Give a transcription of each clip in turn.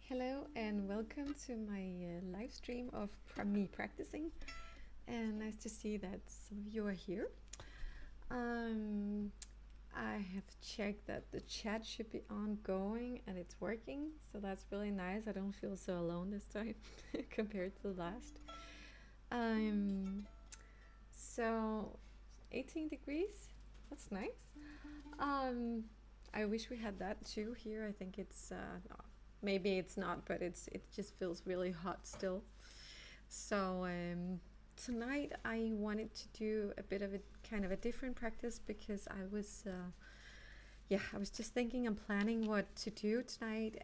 Hello and welcome to my live stream of me practicing. And nice to see that some of you are here. Um, I have checked that the chat should be ongoing and it's working, so that's really nice. I don't feel so alone this time compared to the last. So 18 degrees, that's nice. I wish we had that too here. I think it's no, maybe it's not, but it just feels really hot still. So tonight I wanted to do a bit of a kind of a different practice because I was just thinking and planning what to do tonight,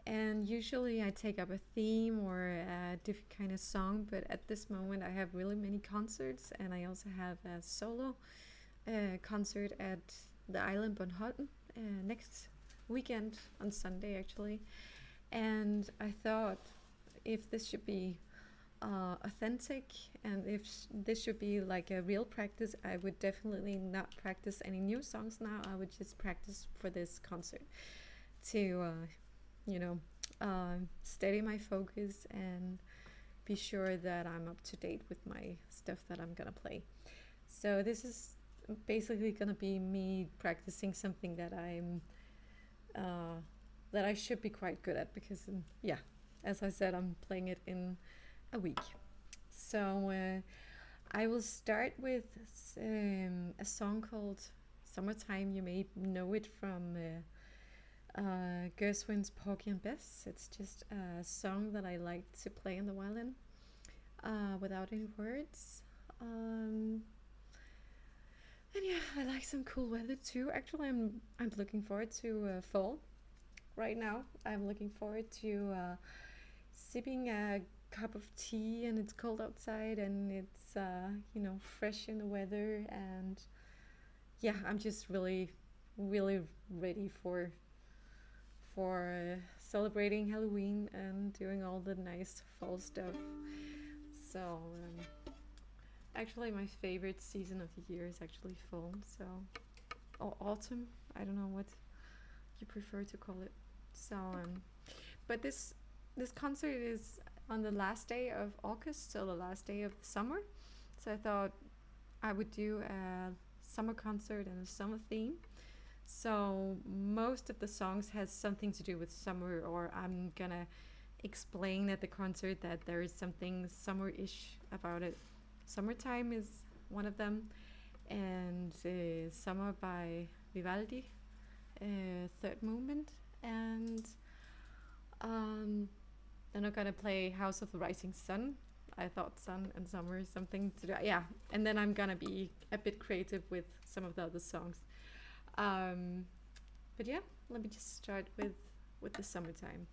and usually I take up a theme or a different kind of song, but at this moment I have really many concerts, and I also have a solo concert at the island Bornholm next weekend on Sunday actually. And I thought if this should be authentic and if this should be like a real practice, I would definitely not practice any new songs now. I would just practice for this concert to steady my focus and be sure that I'm up to date with my stuff that I'm gonna play. So this is basically gonna be me practicing something that I should be quite good at because as I said, I'm playing it in a week. So I will start with a song called Summertime. You may know it from Gershwin's Porgy and Bess. It's just a song that I like to play on the violin without any words. And yeah, I like some cool weather too. Actually, I'm looking forward to fall. Right now, I'm looking forward to sipping a cup of tea, and it's cold outside, and it's fresh in the weather, and yeah, I'm just really, really ready for celebrating Halloween and doing all the nice fall stuff. So actually, my favorite season of the year is actually fall. So or autumn. I don't know what you prefer to call it. So, but this concert is on the last day of August, so the last day of the summer. So I thought I would do a summer concert and a summer theme. So most of the songs has something to do with summer, or I'm gonna explain at the concert that there is something summer-ish about it. Summertime is one of them, and Summer by Vivaldi, third movement, and then I'm gonna play House of the Rising Sun. I thought sun and summer is something to do. Yeah, and then I'm gonna be a bit creative with some of the other songs. But yeah, let me just start with the summertime.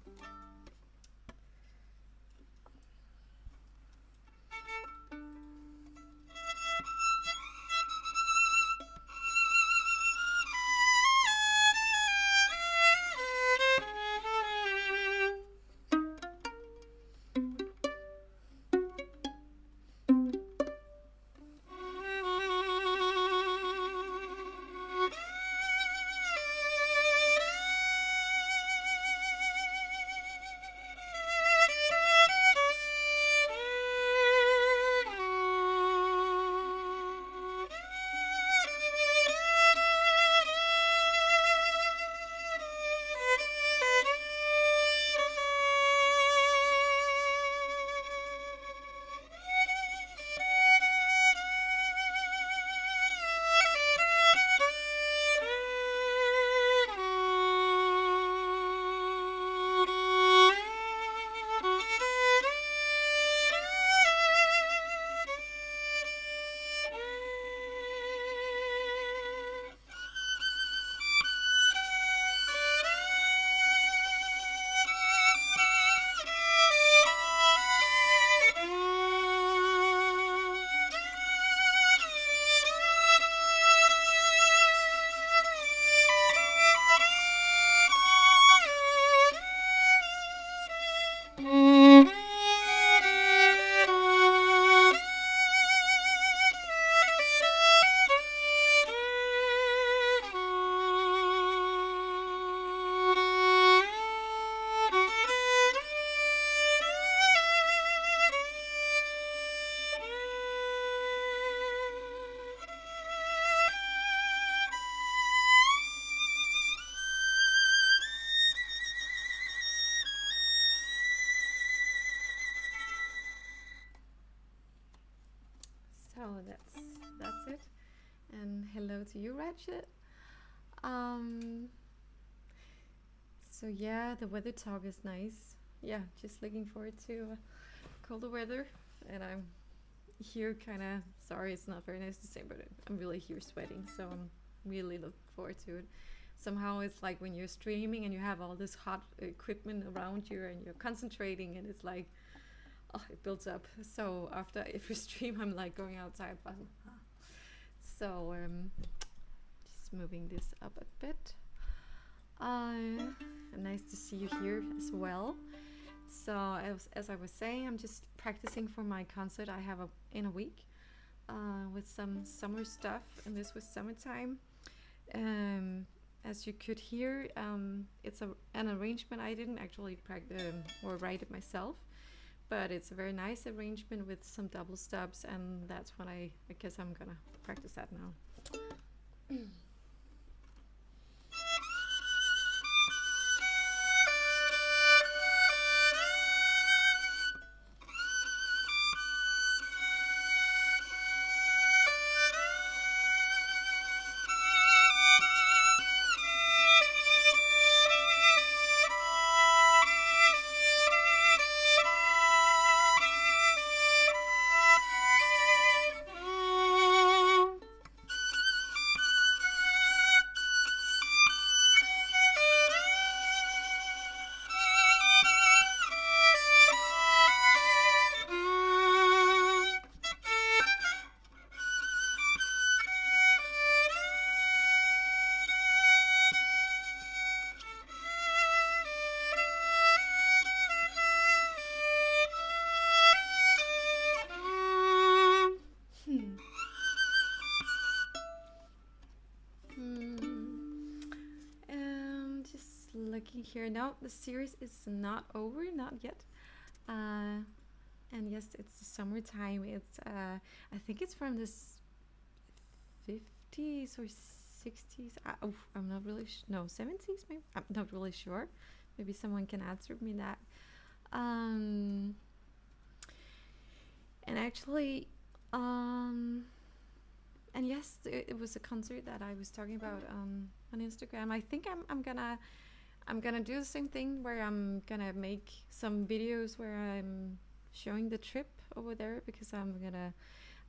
that's it. And hello to you, Ratchet. Um, so yeah, the weather talk is nice. Yeah, just looking forward to colder weather, and I'm here kind of sorry it's not very nice to say, but I'm really here sweating, so I'm really looking forward to it. Somehow it's like when you're streaming and you have all this hot equipment around you and you're concentrating, and it's like, oh, it builds up. So after every stream I'm like going outside, but so just moving this up a bit. Nice to see you here as well. So as I was saying, I'm just practicing for my concert I have in a week with some summer stuff, and this was summertime. As you could hear, it's an arrangement I didn't actually practice or write it myself, but it's a very nice arrangement with some double stops, and that's what I guess I'm gonna practice that now. Just looking here. No, the series is not over, not yet. And yes, it's the summertime. It's I think it's from the 50s or 60s. I'm not really no 70s maybe. I'm not really sure. Maybe someone can answer me that. And actually, and yes, it was a concert that I was talking about on Instagram. I think I'm gonna do the same thing where I'm gonna make some videos where I'm showing the trip over there, because I'm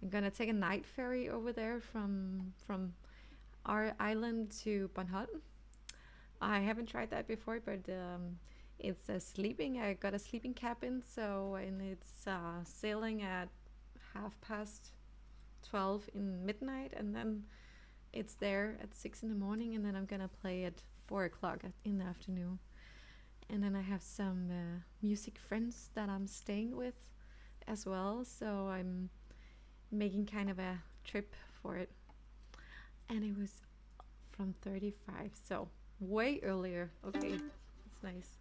gonna take a night ferry over there from our island to Bornholm. I haven't tried that before, but it's a sleeping. I got a sleeping cabin, so, and it's sailing at 12:30 in midnight, and then it's there at 6 in the morning, and then I'm gonna play at 4 o'clock in the afternoon. And then I have some music friends that I'm staying with as well, so I'm making kind of a trip for it. And it was from 35, so way earlier. Okay, it's nice.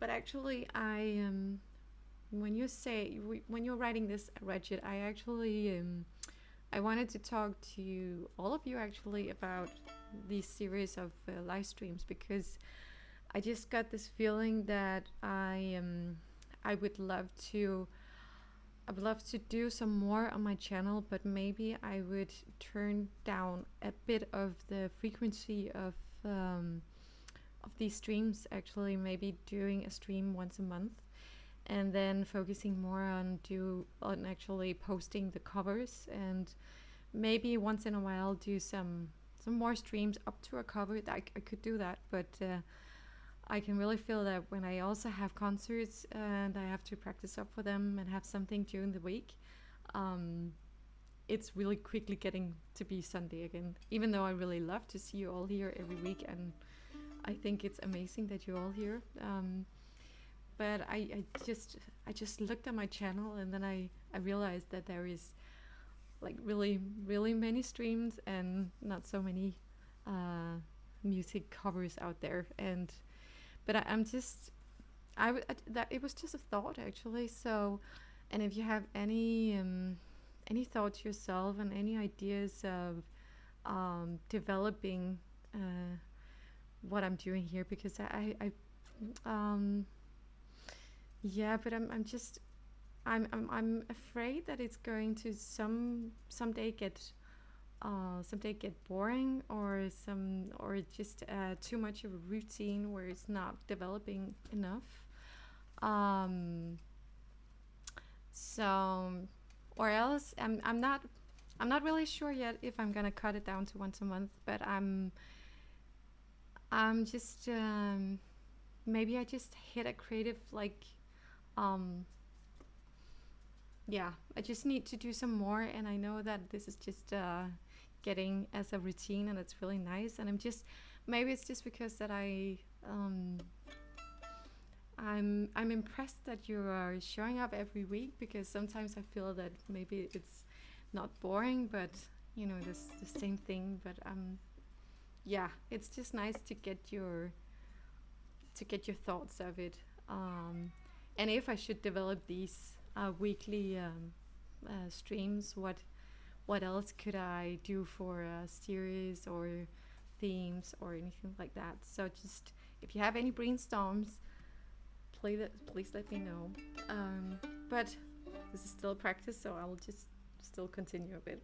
But actually, when you're writing this, Regit, I actually I wanted to talk to all of you actually about these series of live streams, because I just got this feeling that I would love to do some more on my channel, but maybe I would turn down a bit of the frequency of these streams. Actually, maybe doing a stream once a month, and then focusing more on actually posting the covers, and maybe once in a while do some more streams up to a cover. I could do that, but I can really feel that when I also have concerts and I have to practice up for them and have something during the week, it's really quickly getting to be Sunday again, even though I really love to see you all here every week, and I think it's amazing that you're all here. But I just looked at my channel, and then I realized that there is like really many streams and not so many music covers out there. But that it was just a thought actually. So, and if you have any thoughts yourself and any ideas of developing what I'm doing here, because yeah, but I'm just I'm afraid that it's going to someday get boring, or just too much of a routine where it's not developing enough. Um, so, or else I'm not really sure yet if I'm gonna cut it down to once a month, but I'm just maybe I just hit a creative, like, um yeah, I just need to do some more, and I know that this is just getting as a routine, and it's really nice. And maybe it's just because that um, I'm impressed that you are showing up every week, because sometimes I feel that maybe it's not boring, but this the same thing. But yeah, it's just nice to get your thoughts of it. Um, and if I should develop these weekly streams, what else could I do for a series or themes or anything like that? So just if you have any brainstorms, please let me know. But this is still practice, so I will just still continue a bit.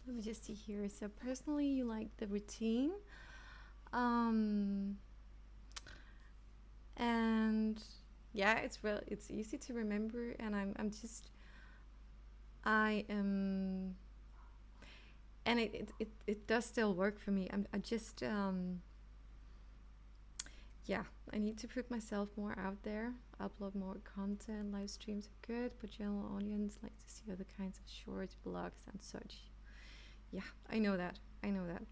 Let me just see here. So personally, you like the routine, um, and yeah, it's easy to remember, and I am, and it does still work for me. I just yeah, I need to put myself more out there, upload more content. Live streams are good, but general audience like to see other kinds of shorts, blogs, and such. Yeah, I know that. I know that.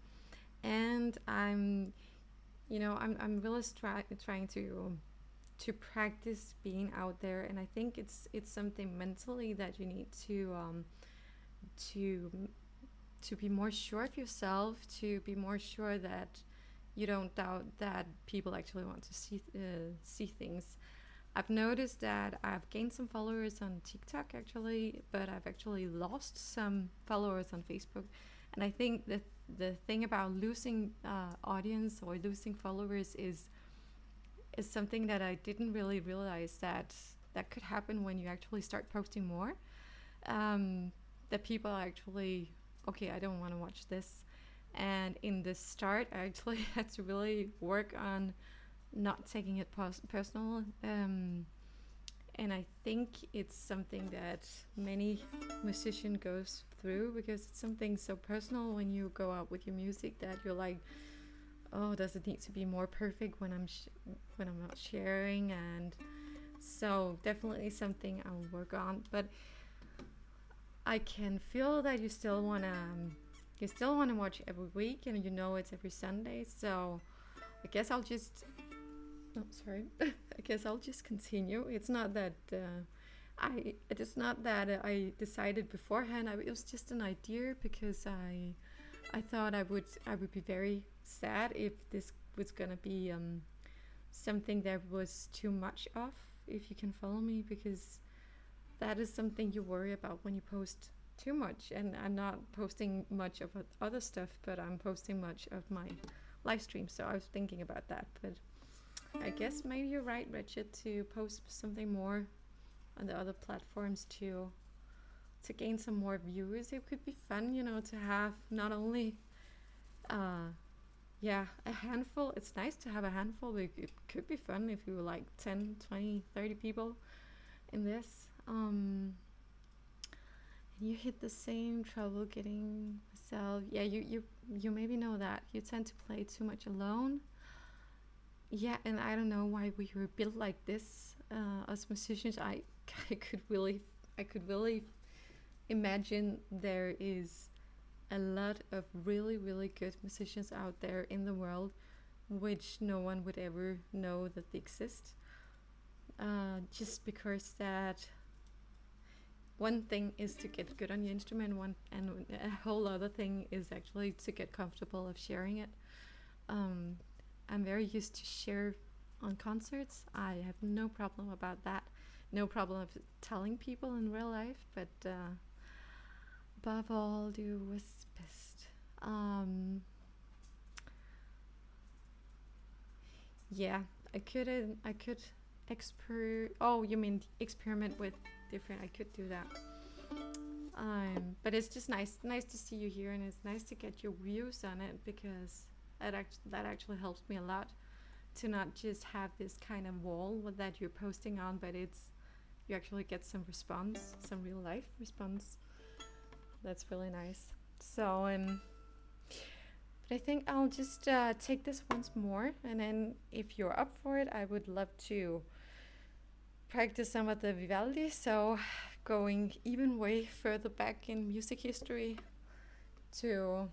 And I'm really trying to practice being out there, and I think it's something mentally that you need to to be more sure of yourself, to be more sure that you don't doubt that people actually want to see things. I've noticed that I've gained some followers on TikTok actually, but I've actually lost some followers on Facebook. And I think that the thing about losing audience or losing followers is something that I didn't really realize that could happen when you actually start posting more. That people are actually, okay, I don't want to watch this. And in the start, I actually had to really work on not taking it personal. And I think it's something that many musician goes through, because it's something so personal when you go out with your music that you're like, oh, does it need to be more perfect when when I'm not sharing? And so definitely something I'll work on. But I can feel that you still wanna watch every week, and it's every Sunday. So I guess I'll just, oh, sorry. I guess I'll just continue. It's not that it is not that I decided beforehand. It was just an idea because I thought I would be very sad if this was gonna be something that was too much of, if you can follow me, because that is something you worry about when you post too much. And I'm not posting much of other stuff, but I'm posting much of my live stream. So I was thinking about that, but I guess maybe you're right, Richard, to post something more on the other platforms to gain some more viewers. It could be fun, you know, to have not only a handful. It's nice to have a handful, but it could be fun if you were like 10, 20, 30 people in this. And you hit the same trouble getting myself. Yeah, you maybe know that. You tend to play too much alone. Yeah, and I don't know why we were built like this. As musicians, I could really imagine there is a lot of really, really good musicians out there in the world, which no one would ever know that they exist. Just because that one thing is to get good on your instrument, and a whole other thing is actually to get comfortable of sharing it. I'm very used to share on concerts. I have no problem about that. No problem of telling people in real life, but above all, do what's best. Yeah, I could Oh, you mean experiment with different? I could do that. But it's just nice to see you here, and it's nice to get your views on it, because that actually helps me a lot to not just have this kind of wall that you're posting on, but you actually get some response, some real life response. That's really nice. So but I think I'll just take this once more, and then if you're up for it, I would love to practice some of the Vivaldi. So going even way further back in music history to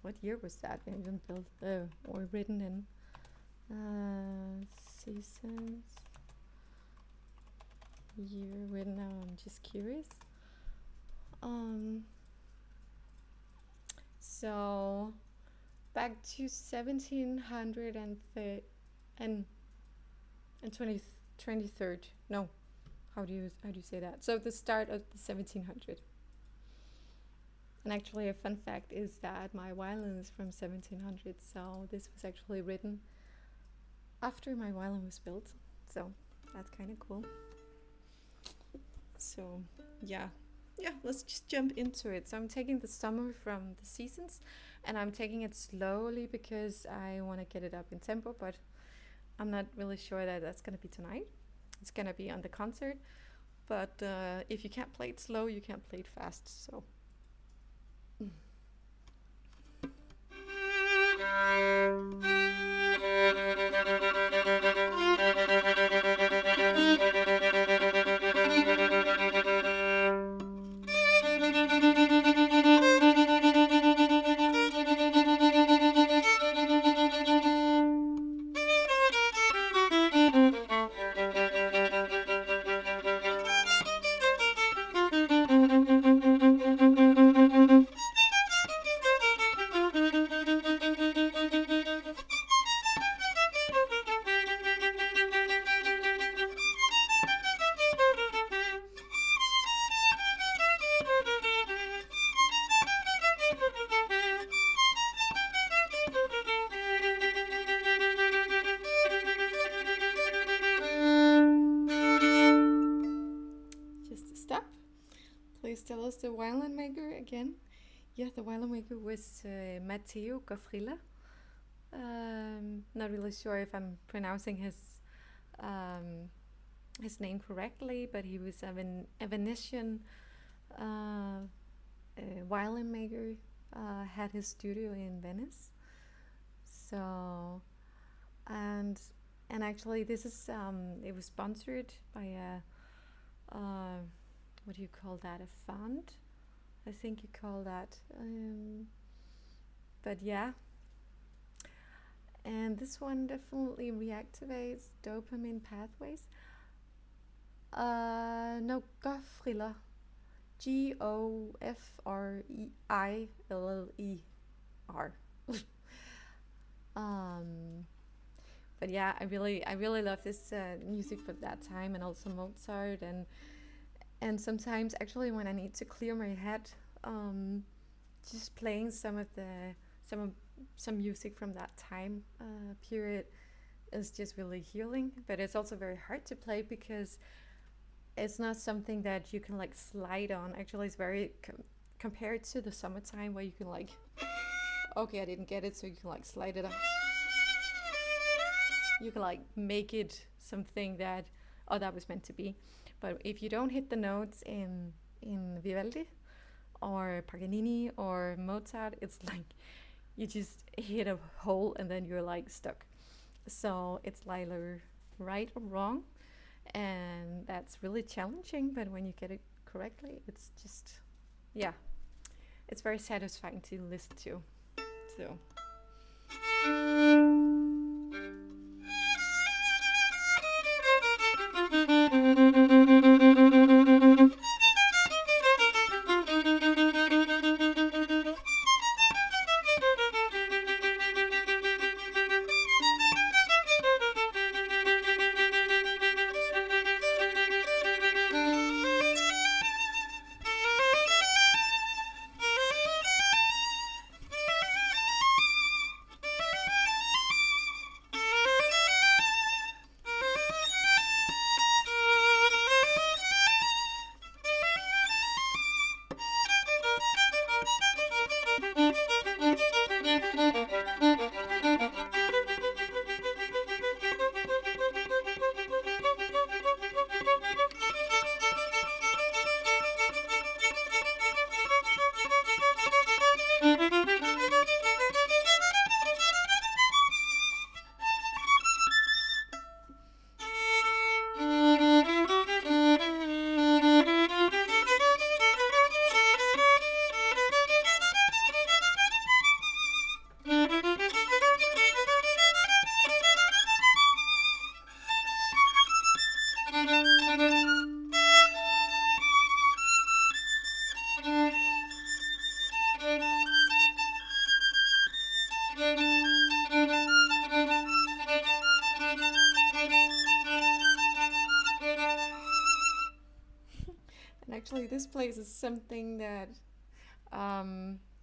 what year was that even built or written in? Seasons, year. Wait, now I'm just curious. So back to 1700 and 23rd. No, how do you say that? So the start of the 1700. And actually, a fun fact is that my violin is from 1700. So this was actually written after my violin was built. So that's kind of cool. So yeah, let's just jump into it. So I'm taking the summer from the seasons, and I'm taking it slowly because I want to get it up in tempo, but I'm not really sure that that's going to be tonight. It's going to be on the concert, but if you can't play it slow, you can't play it fast. So please tell us the violin maker again. Yeah, the violin maker was Matteo Gafrilla. Not really sure if I'm pronouncing his name correctly, but he was a Venetian violin maker. Had his studio in Venice. So, and actually, this is it was sponsored by a what do you call that? A fund, I think you call that. But yeah, and this one definitely reactivates dopamine pathways. No, Gofriller. Gofreiller. um, but yeah, I really love this music for that time, and also Mozart, and sometimes actually when I need to clear my head, um, just playing some of, some music from that time period is just really healing. But it's also very hard to play because it's not something that you can like slide on. Actually, it's very compared to the summertime where you can like, okay, I didn't get it, so you can like slide it up. You can like make it something that, oh, that was meant to be. But if you don't hit the notes in Vivaldi or Paganini or Mozart, it's like you just hit a hole and then you're like stuck. So it's either right or wrong, and that's really challenging. But when you get it correctly, it's just, yeah, it's very satisfying to listen to. So. And actually, this plays is something that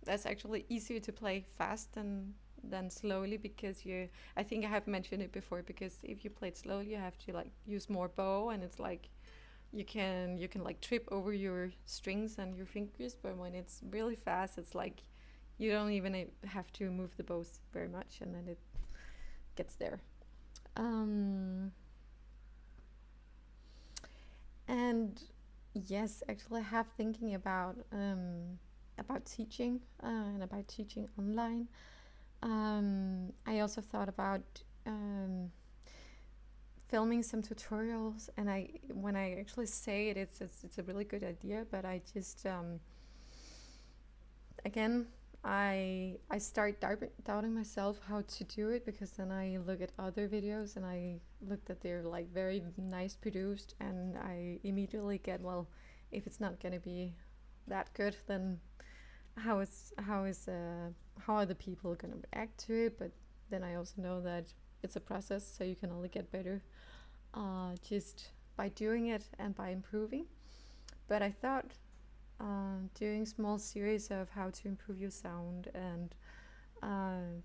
that's actually easier to play fast than slowly, because you, I think I have mentioned it before, because if you play it slowly you have to like use more bow, and it's like you can like trip over your strings and your fingers. But when it's really fast, it's like you don't even have to move the bows very much, and then it gets there. um, and yes, actually I have thinking about teaching, and about teaching online. I also thought about um, filming some tutorials, and when I actually say it, it's a really good idea. But I just again, I start doubting myself how to do it, because then I look at other videos and I look that they're like very nice produced, and I immediately get, well, if it's not gonna be that good, then how are the people gonna react to it? But then I also know that it's a process, so you can only get better just by doing it and by improving. But I thought doing small series of how to improve your sound and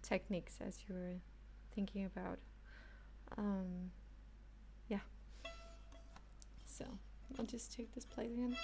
techniques as you were thinking about. Um, yeah, so I'll just take this plate again.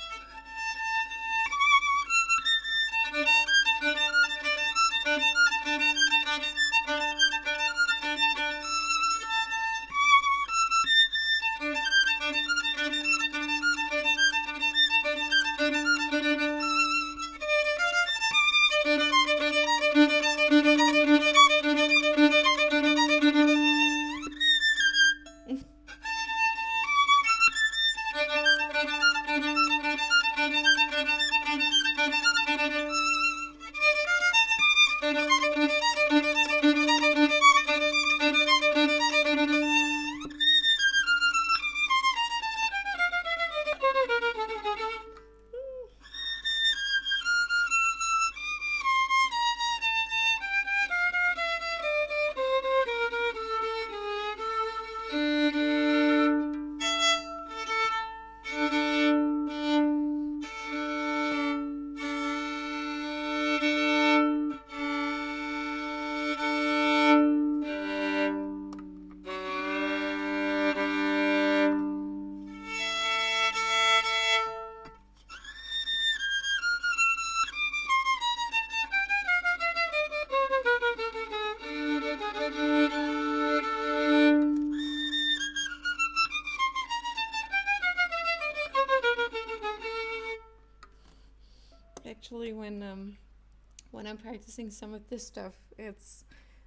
Actually, when I'm practicing some of this stuff, it's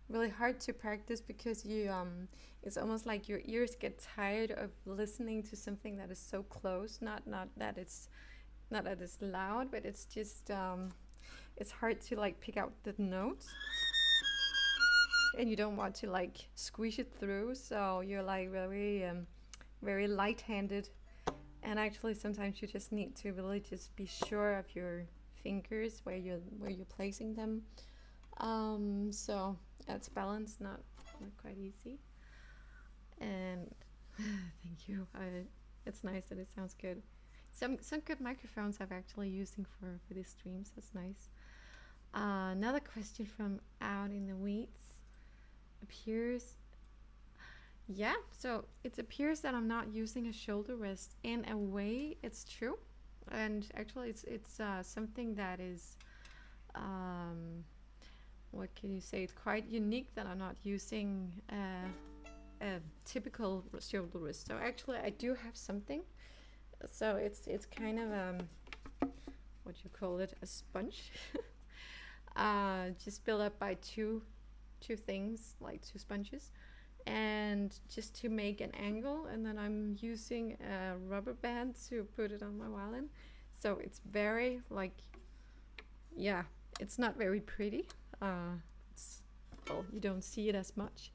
really hard to practice because it's almost like your ears get tired of listening to something that is so close. Not that it's loud, but it's just it's hard to like pick out the notes, and you don't want to like squeeze it through. So you're like very light-handed, and actually sometimes you just need to really just be sure of your fingers where you're placing them. So that's balance, not quite easy. And thank you. It's nice that it sounds good. Some good microphones I've actually using for these streams. That's nice. Another question from Out in the Weeds appears. Yeah, so it appears that I'm not using a shoulder rest. In a way, it's true, and actually, it's something that is, what can you say? It's quite unique that I'm not using a typical shoulder rest. So actually, I do have something. So it's kind of what you call it, a sponge, just built up by two things, like two sponges, and just to make an angle, and then I'm using a rubber band to put it on my violin. So it's very like, yeah, it's not very pretty. It's, well, you don't see it as much,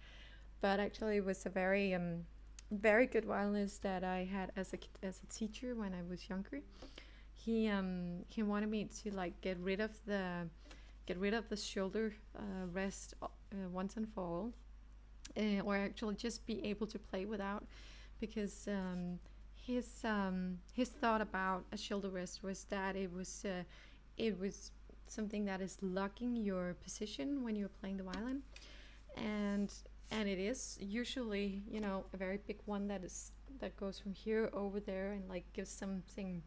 but actually it was a very good violinist that I had as a teacher when I was younger. He wanted me to like get rid of the shoulder rest once and for all, or actually just be able to play without, because his thought about a shoulder rest was that it was something that is locking your position when you're playing the violin, and it is usually, you know, a very big one that goes from here over there and like gives something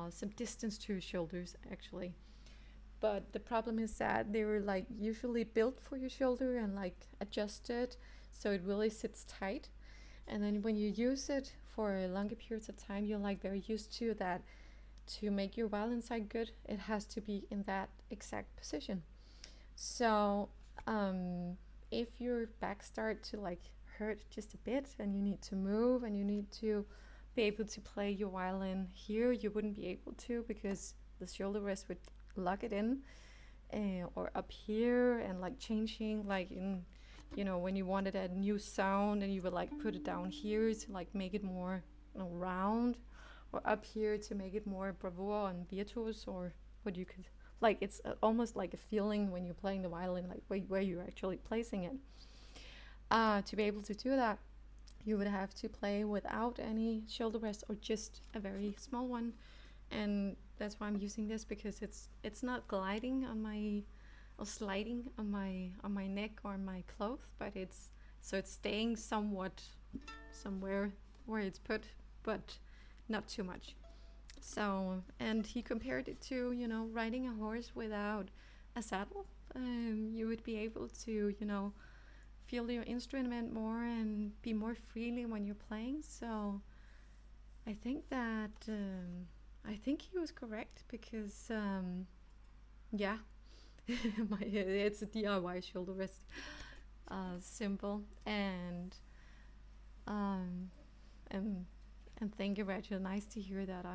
some distance to your shoulders actually. But the problem is that they were like usually built for your shoulder and like adjusted so it really sits tight, and then when you use it for longer periods of time, you're like very used to that. To make your violin sound good, it has to be in that exact position. So if your back start to like hurt just a bit and you need to move and you need to be able to play your violin here, you wouldn't be able to because the shoulder rest would lock it in, or up here, and like changing like in, you know, when you wanted a new sound and you would like put it down here to like make it more, you know, round, or up here to make it more bravura and virtuos, or what you could like. It's almost like a feeling when you're playing the violin, like where you're actually placing it. To be able to do that, you would have to play without any shoulder rest or just a very small one, and that's why I'm using this, because it's not gliding on my, or sliding on my neck or my cloth, but it's staying somewhat somewhere where it's put, but not too much. So, and he compared it to, you know, riding a horse without a saddle. You would be able to, you know, feel your instrument more and be more freely when you're playing. So I think that I think he was correct, because yeah, it's a DIY shoulder rest, simple, and um, and thank you, Rachel. Nice to hear that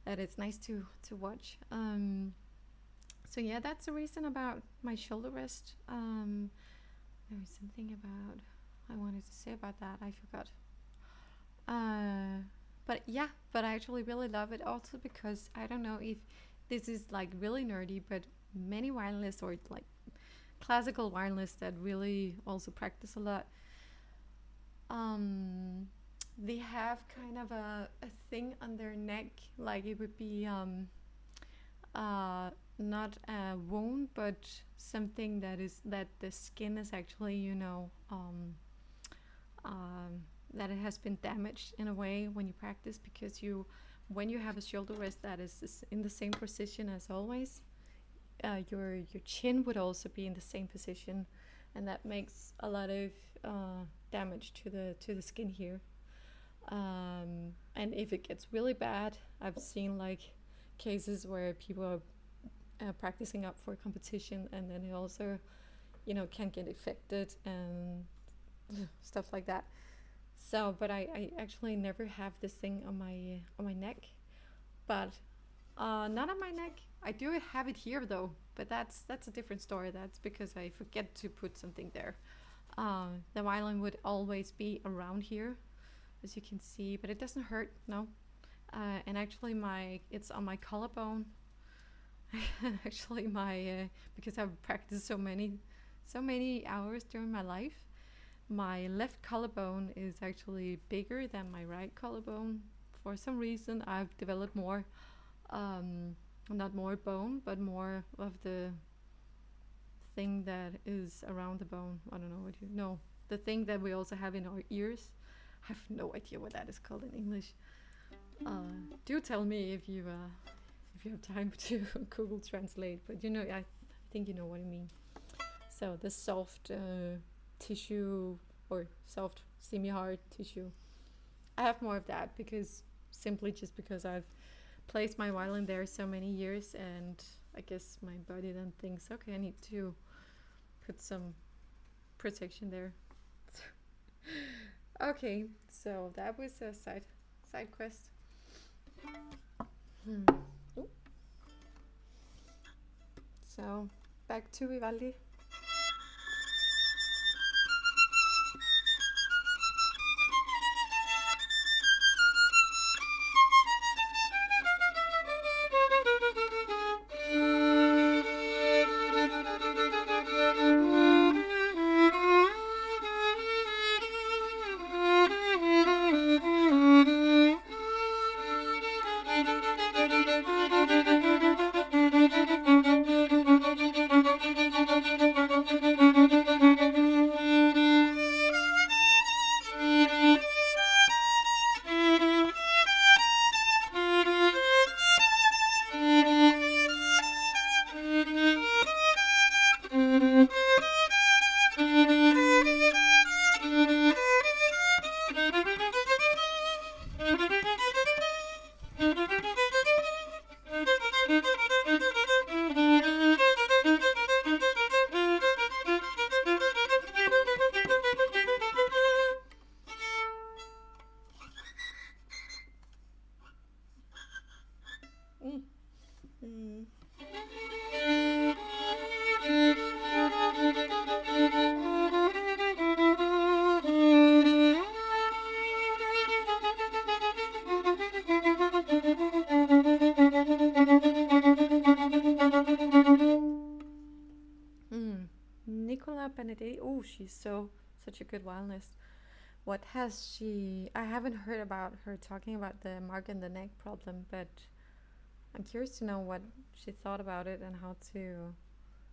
that it's nice to watch. So yeah, that's the reason about my shoulder rest. There was something about I wanted to say about that. I forgot. But yeah, but I actually really love it also because I don't know if this is like really nerdy, but many violinists, or like classical violinists that really also practice a lot, they have kind of a thing on their neck, like it would be not a wound, but something that the skin is actually, you know, that it has been damaged in a way when you practice, because when you have a shoulder rest that is in the same position as always, your chin would also be in the same position, and that makes a lot of damage to the skin here. And if it gets really bad, I've seen like cases where people are practicing up for competition, and then it also, can get affected and stuff like that. So, but I actually never have this thing on my neck, but not on my neck. I do have it here though, but that's a different story. That's because I forget to put something there. The violin would always be around here, as you can see, but it doesn't hurt, no. And actually, it's on my collarbone. Actually, my because I've practiced so many hours during my life, my left collarbone is actually bigger than my right collarbone. For some reason, I've developed more, not more bone, but more of the thing that is around the bone. I don't know what you know. The thing that we also have in our ears. I have no idea what that is called in English. Do tell me if you have time to Google Translate. But I think you know what I mean. So the soft tissue or soft semi-hard tissue. I have more of that because I've placed my violin there so many years, and I guess my body then thinks, okay, I need to put some protection there. Okay, so that was a side quest. So back to Vivaldi. Oh, she's such a good violinist. What has she? I haven't heard about her talking about the mark in the neck problem, but I'm curious to know what she thought about it and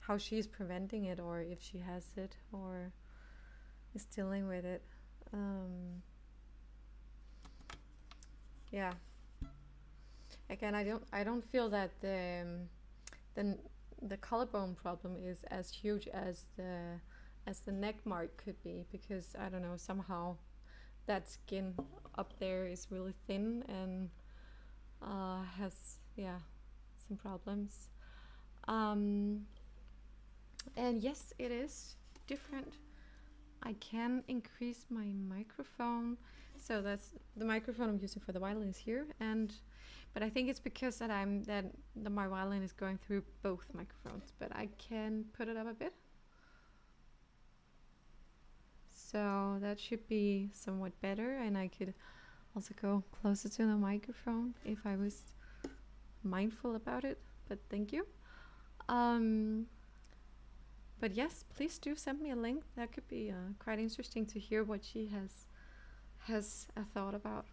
how she's preventing it, or if she has it or is dealing with it. Yeah. Again, I don't feel that the collarbone problem is as huge as the neck mark could be, because I don't know, somehow that skin up there is really thin and has some problems. And yes, it is different. I can increase my microphone, so that's the microphone I'm using for the violin is here, but I think it's because my violin is going through both microphones, but I can put it up a bit. So that should be somewhat better, and I could also go closer to the microphone if I was mindful about it, but thank you. But yes, please do send me a link. That could be quite interesting to hear what she has a thought about.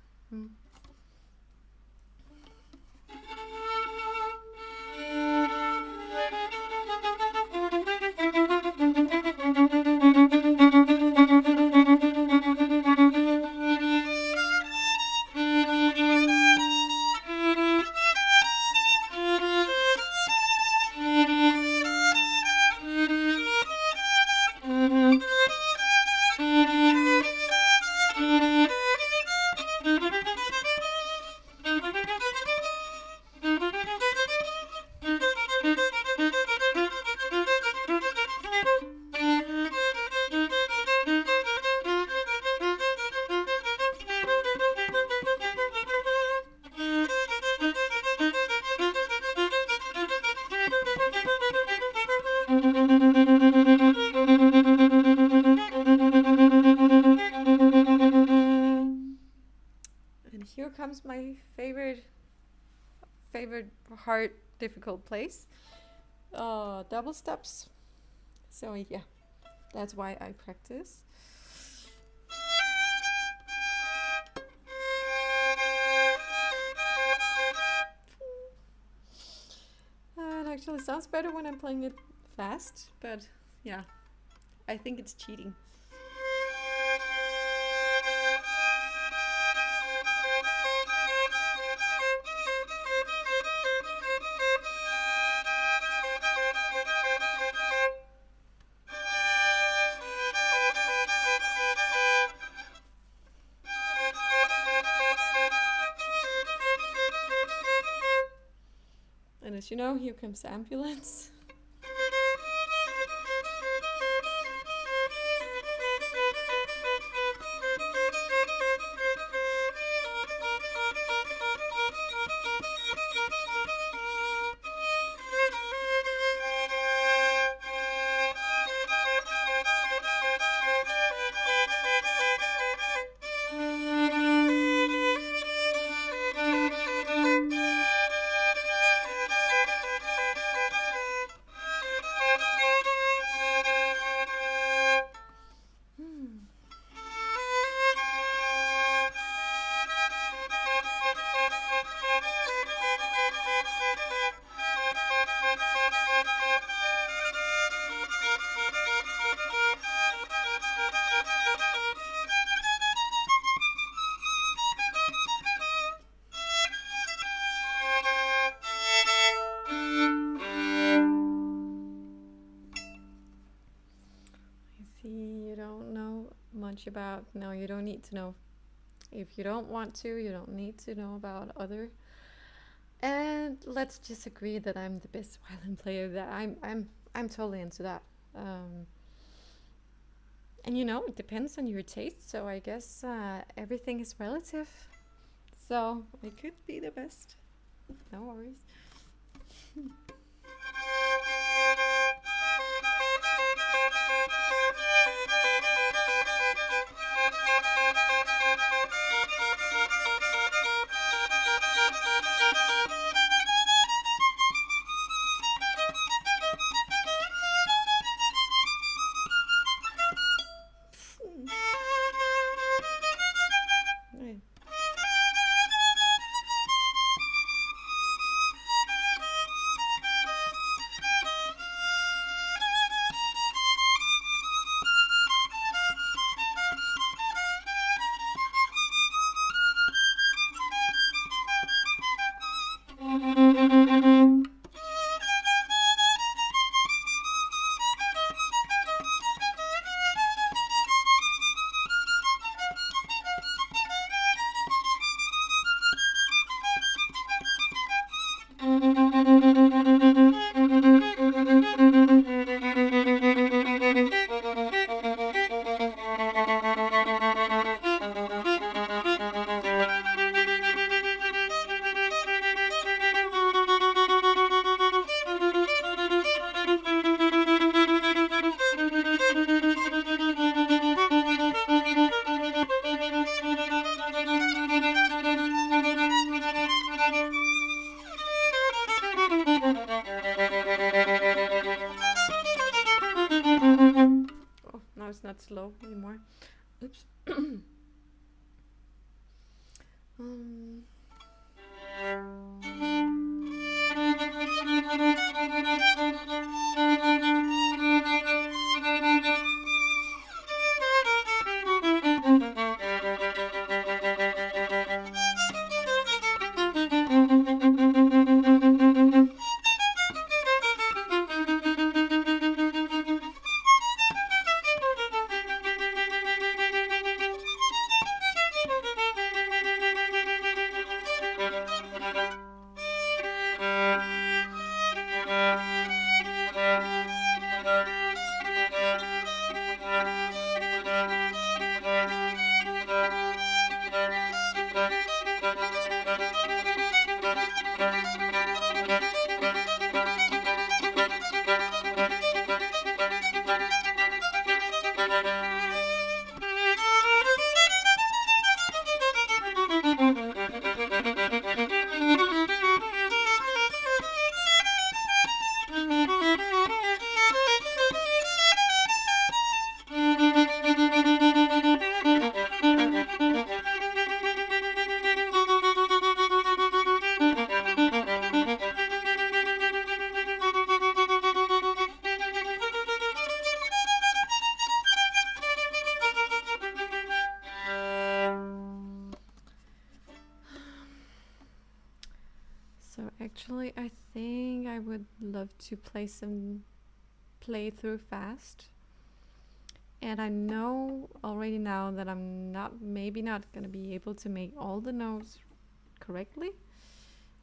And here comes my favorite hard difficult place. Double steps. So yeah, that's why I practice. It actually sounds better when I'm playing it fast, but yeah, I think it's cheating. And as you know, here comes the ambulance. About no, you don't need to know. If you don't want to, you don't need to know about other. And let's just agree that I'm the best violin player. That I'm totally into that. And you know, it depends on your taste. So I guess everything is relative. So I could be the best. No worries. Not slow anymore. Oops. think I would love to play through fast. And I know already now that I'm maybe not going to be able to make all the notes correctly,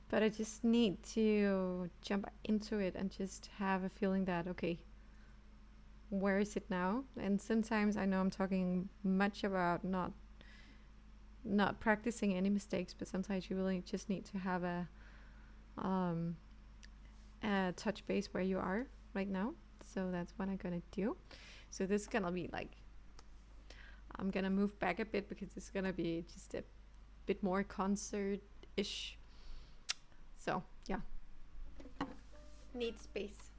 but I just need to jump into it and just have a feeling that, okay, where is it now? And sometimes I know I'm talking much about not practicing any mistakes, but sometimes you really just need to have a touch base where you are right now. So that's what I'm gonna do. So this is gonna be like, I'm gonna move back a bit because it's gonna be just a bit more concert-ish. So yeah, need space.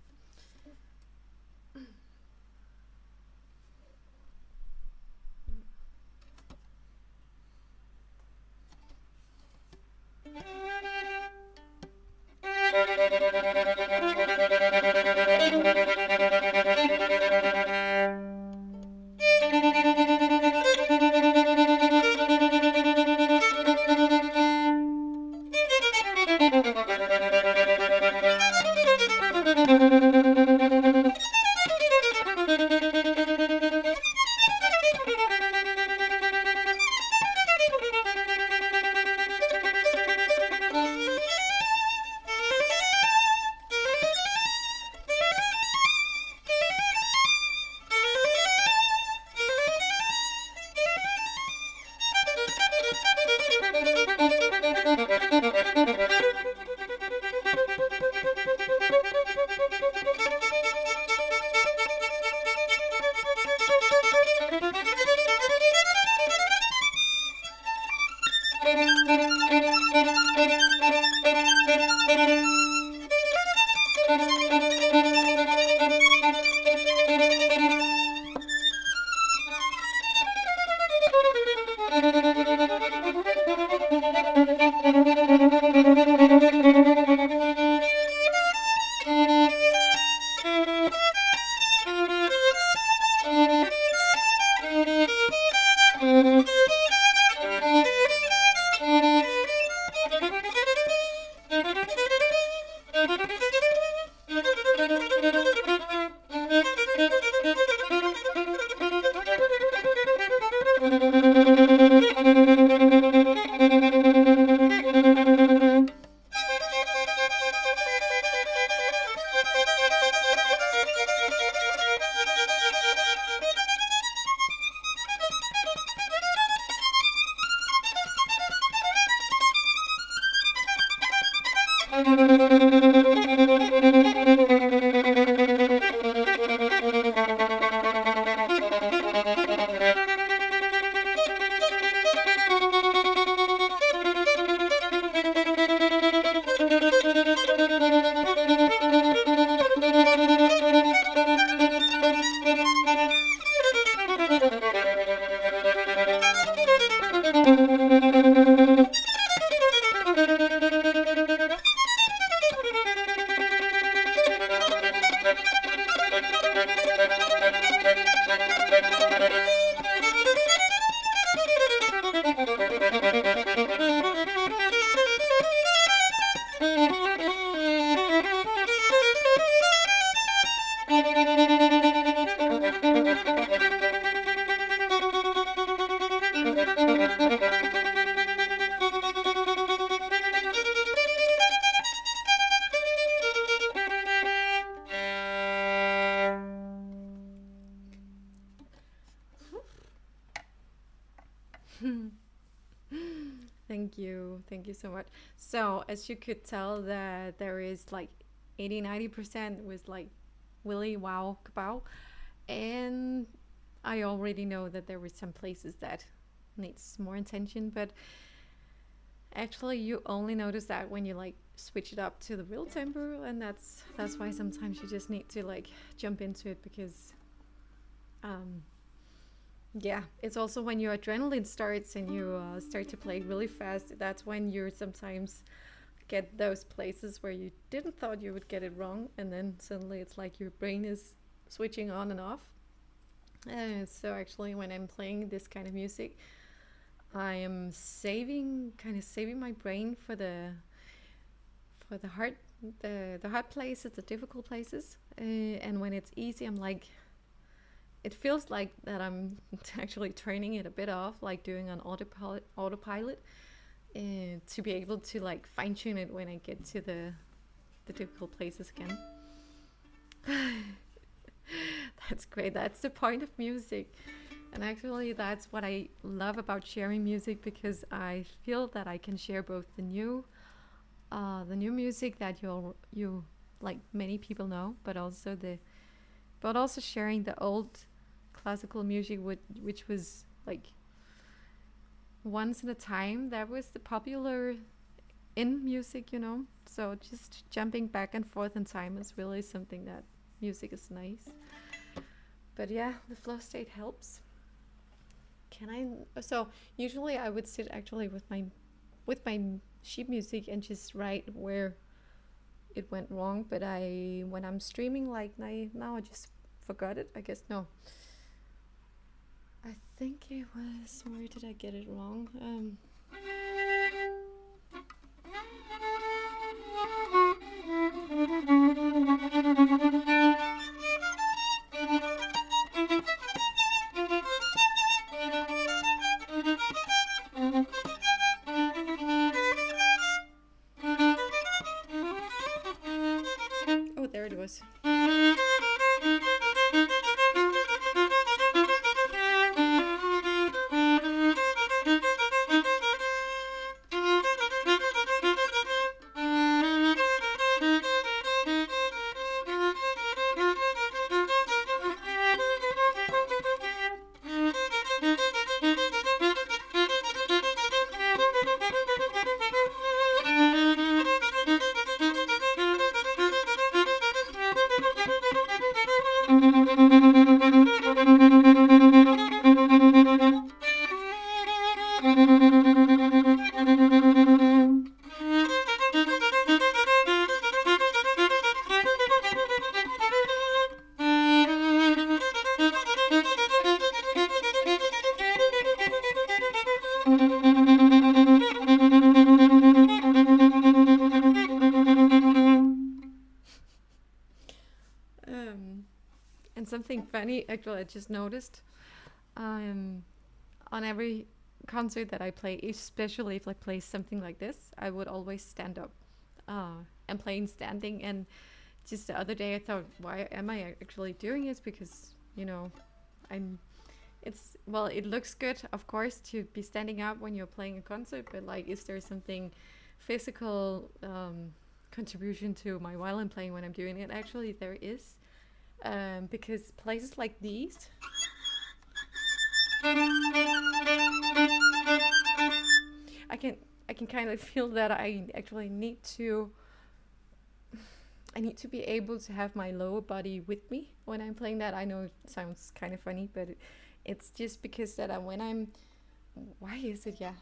Thank you so much. So as you could tell that there is like 80-90% was like really wow kapow, and I already know that there were some places that needs more attention, but actually you only notice that when you like switch it up to the real tempo, and that's why sometimes you just need to like jump into it, because yeah, it's also when your adrenaline starts and you start to play really fast, that's when you sometimes get those places where you didn't thought you would get it wrong, and then suddenly it's like your brain is switching on and off. So actually when I'm playing this kind of music, I am saving my brain for the hard the hard places, the difficult places, and when it's easy, I'm like, it feels like that I'm actually training it a bit off, like doing an autopilot, to be able to like fine tune it when I get to the difficult places again. That's great. That's the point of music. And actually, that's what I love about sharing music, because I feel that I can share both the new music that you like many people know, but also sharing the old classical music, which was like once in a time that was the popular in music, you know. So just jumping back and forth in time is really something that music is nice. But yeah, the flow state helps. Can I? So usually I would sit actually with my sheet music and just write where it went wrong. But when I'm streaming, like now I just forgot it. I guess no. I think it was, where did I get it wrong? Oh, there it was. And something funny, actually, I just noticed, on every concert that I play, especially if I play something like this, I would always stand up and playing standing. And just the other day, I thought, why am I actually doing this? Because, you know, well, it looks good, of course, to be standing up when you're playing a concert, but like, is there something physical contribution to my violin playing when I'm doing it? Actually, there is. Because places like these, I can kind of feel that I actually need to be able to have my lower body with me when I'm playing that. I know it sounds kind of funny, but it's just because that when I'm, why is it? Yeah.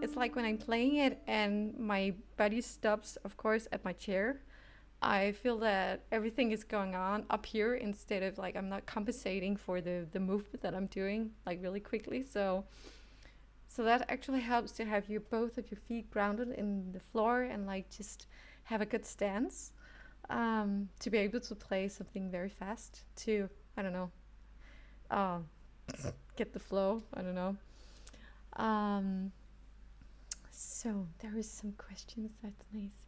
It's like when I'm playing it and my body stops, of course, at my chair. I feel that everything is going on up here instead of like I'm not compensating for the movement that I'm doing like really quickly. So that actually helps to have both of your feet grounded in the floor and like just have a good stance, to be able to play something very fast, to, I don't know, get the flow. I don't know. So there is some questions. That's nice.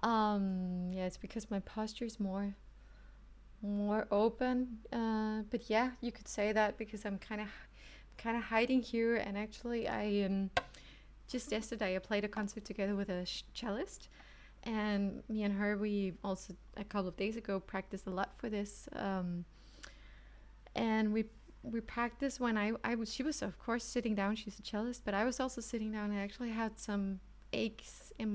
Yeah, it's because my posture is more open. But yeah, you could say that because I'm kind of hiding here. And actually, I just yesterday I played a concert together with a cellist, and me and her, we also a couple of days ago practiced a lot for this. And we practiced when she was of course sitting down. She's a cellist, but I was also sitting down. And I actually had some aches in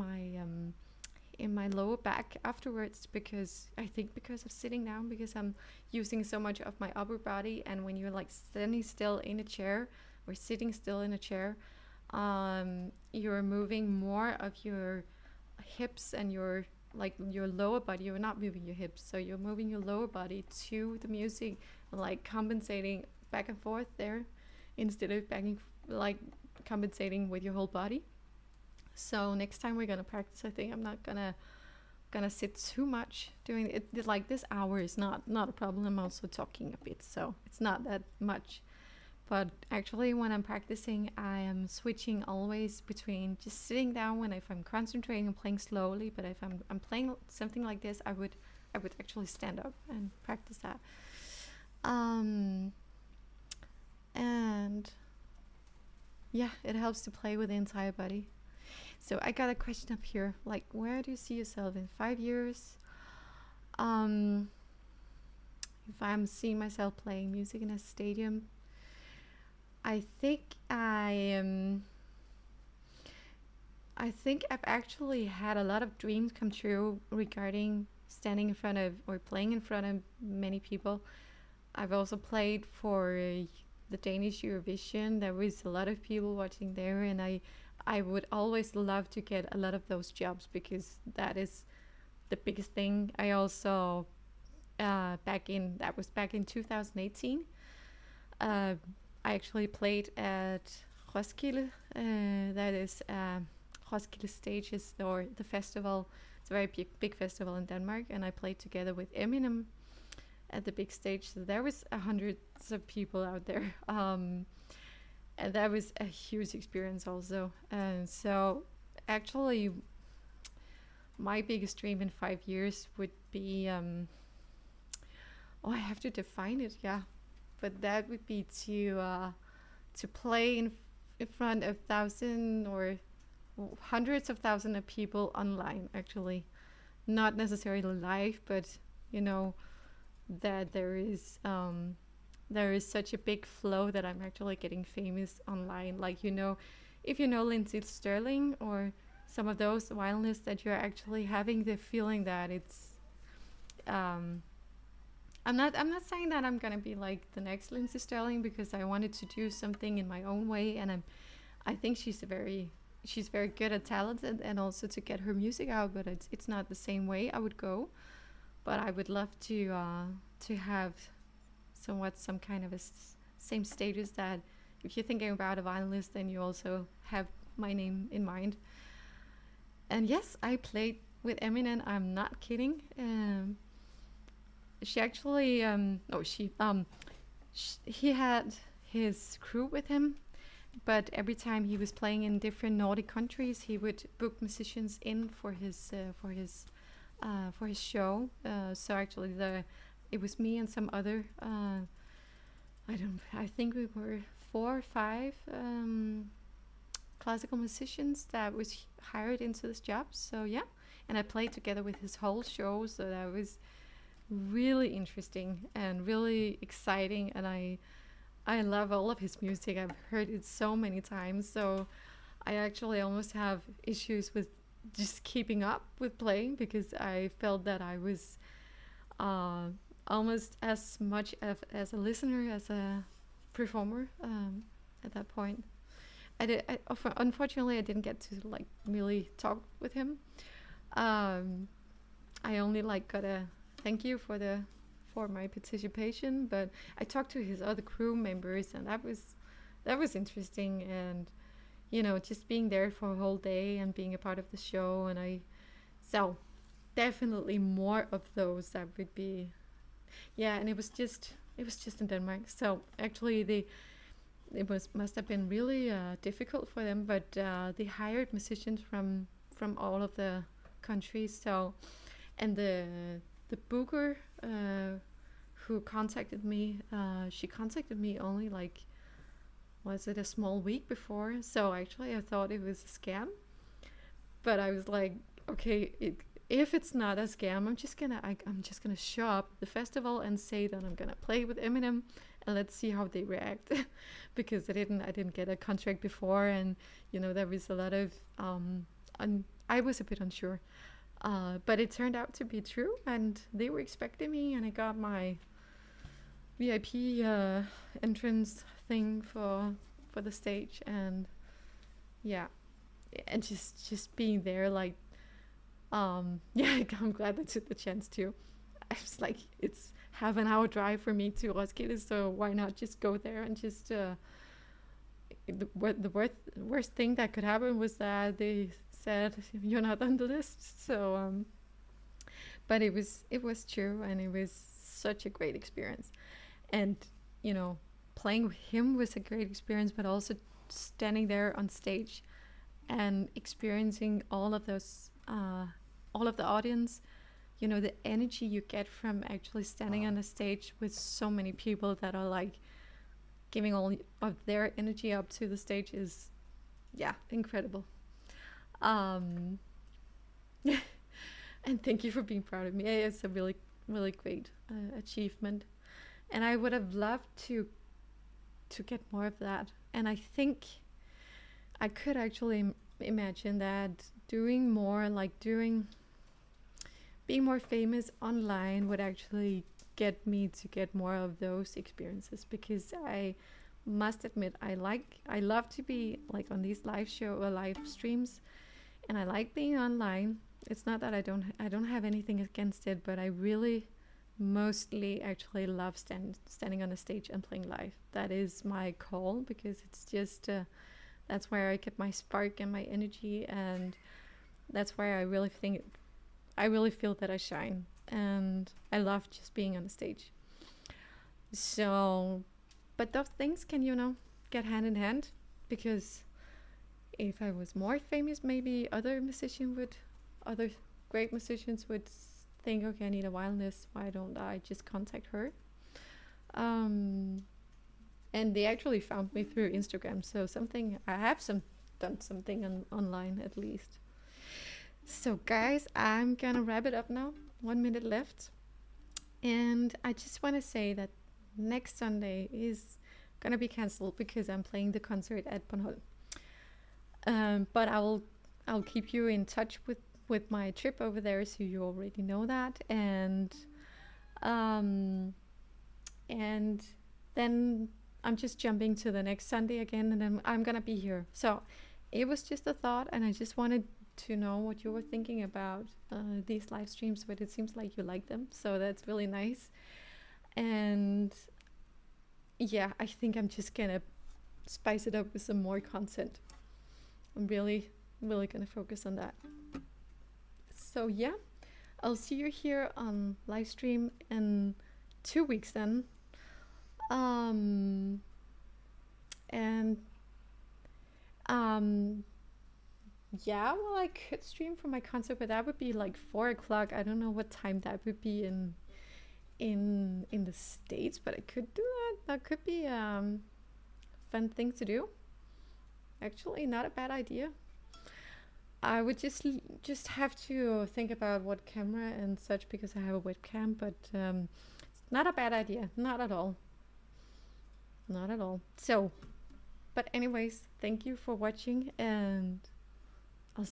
my lower back afterwards, because I think because of sitting down, because I'm using so much of my upper body. And when you're like standing still in a chair or sitting still in a chair, you're moving more of your hips and your lower body. You're not moving your hips, so you're moving your lower body to the music, like compensating back and forth there instead of compensating with your whole body. So next time we're gonna practice, I think I'm not gonna sit too much doing it. Like this hour is not a problem. I'm also talking a bit, so it's not that much. But actually, when I'm practicing, I am switching always between just sitting down when if I'm concentrating and playing slowly. But if I'm playing something like this, I would actually stand up and practice that. Um, and yeah, it helps to play with the entire body. So I got a question up here, like, where do you see yourself in 5 years? Um, if I'm seeing myself playing music in a stadium, I think I think I've actually had a lot of dreams come true regarding standing in front of or playing in front of many people. I've also played for the Danish Eurovision. There was a lot of people watching there, and I would always love to get a lot of those jobs because that is the biggest thing. I also back in 2018. Uh, I actually played at Roskilde. That is Roskilde Stages, or the festival. It's a very big festival in Denmark, and I played together with Eminem at the big stage. So there was hundreds of people out there, and that was a huge experience also. And so actually, my biggest dream in 5 years would be I have to define it, yeah, but that would be to play in front of thousands or hundreds of thousands of people online, actually, not necessarily live, but you know that there is such a big flow that I'm actually getting famous online. Like, if you know Lindsay Sterling or some of those violinists, that you're actually having the feeling that it's I'm not saying that I'm gonna be like the next Lindsay Sterling, because I wanted to do something in my own way, and I think she's very good at talented and also to get her music out, but it's not the same way I would go. But I would love to have somewhat some kind of same status, that if you're thinking about a violinist, then you also have my name in mind. And yes, I played with Eminem. I'm not kidding. She actually, no, he had his crew with him, but every time he was playing in different Nordic countries, he would book musicians in for his show. So actually, it was me and some other. I think we were 4 or 5 classical musicians that was hired into this job. So yeah, and I played together with his whole show. So that was really interesting and really exciting, and I love all of his music. I've heard it so many times, so I actually almost have issues with just keeping up with playing, because I felt that I was almost as much as a listener as a performer at that point. Unfortunately, I didn't get to like really talk with him. I only like got a thank you for my participation, but I talked to his other crew members, and that was interesting. And just being there for a whole day and being a part of the show, and so definitely more of those. That would be, yeah. And it was just in Denmark, so actually must have been really difficult for them, but they hired musicians from all of the countries. So, and the booker who contacted me, she contacted me only like, was it a small week before? So actually I thought it was a scam, but I was like, okay, if it's not a scam, I'm just gonna show up at the festival and say that I'm gonna play with Eminem, and let's see how they react. Because I didn't get a contract before, and there was a lot of I was a bit unsure. But it turned out to be true, and they were expecting me, and I got my VIP entrance thing for the stage, and yeah, and just being there, like, yeah, I'm glad I took the chance to. I was like, it's half an hour drive for me to Roskilde, so why not just go there and just the worst thing that could happen was that they said you're not on the list. So, but it was true, and it was such a great experience. And you know, playing with him was a great experience, but also standing there on stage and experiencing all of those, all of the audience. You know, the energy you get from actually standing on a stage with so many people that are like giving all of their energy up to the stage is, yeah, incredible. Um, and thank you for being proud of me. It's a really, really great achievement, and I would have loved to get more of that. And I think I could actually imagine that doing more, like doing being more famous online would actually get me to get more of those experiences, because I must admit I love to be like on these live show or live streams, and I like being online. It's not that I don't have anything against it, but I really mostly actually love standing on a stage and playing live. That is my call, because it's just that's where I get my spark and my energy, and that's where I really feel that I shine, and I love just being on the stage. So, but those things can, you know, get hand in hand, because if I was more famous, maybe other great musicians would think, okay, I need a violinist. Why don't I just contact her? And they actually found me through Instagram. So I have done something online at least. So guys, I'm gonna wrap it up now. 1 minute left. And I just want to say that next Sunday is gonna be cancelled because I'm playing the concert at Bornholm. But I'll keep you in touch with my trip over there, so you already know that. And then I'm just jumping to the next Sunday again, and then I'm gonna be here. So it was just a thought, and I just wanted to know what you were thinking about these live streams, but it seems like you like them, so that's really nice. And yeah, I think I'm just gonna spice it up with some more content. I'm really, really gonna focus on that. So yeah, I'll see you here on live stream in 2 weeks then. And yeah, well, I could stream from my concert, but that would be like 4 o'clock. I don't know what time that would be in the States, but I could do that. That could be fun thing to do. Actually, not a bad idea. I would just have to think about what camera and such, because I have a webcam, but it's not a bad idea. Not at all. Not at all. So, but anyways, thank you for watching, and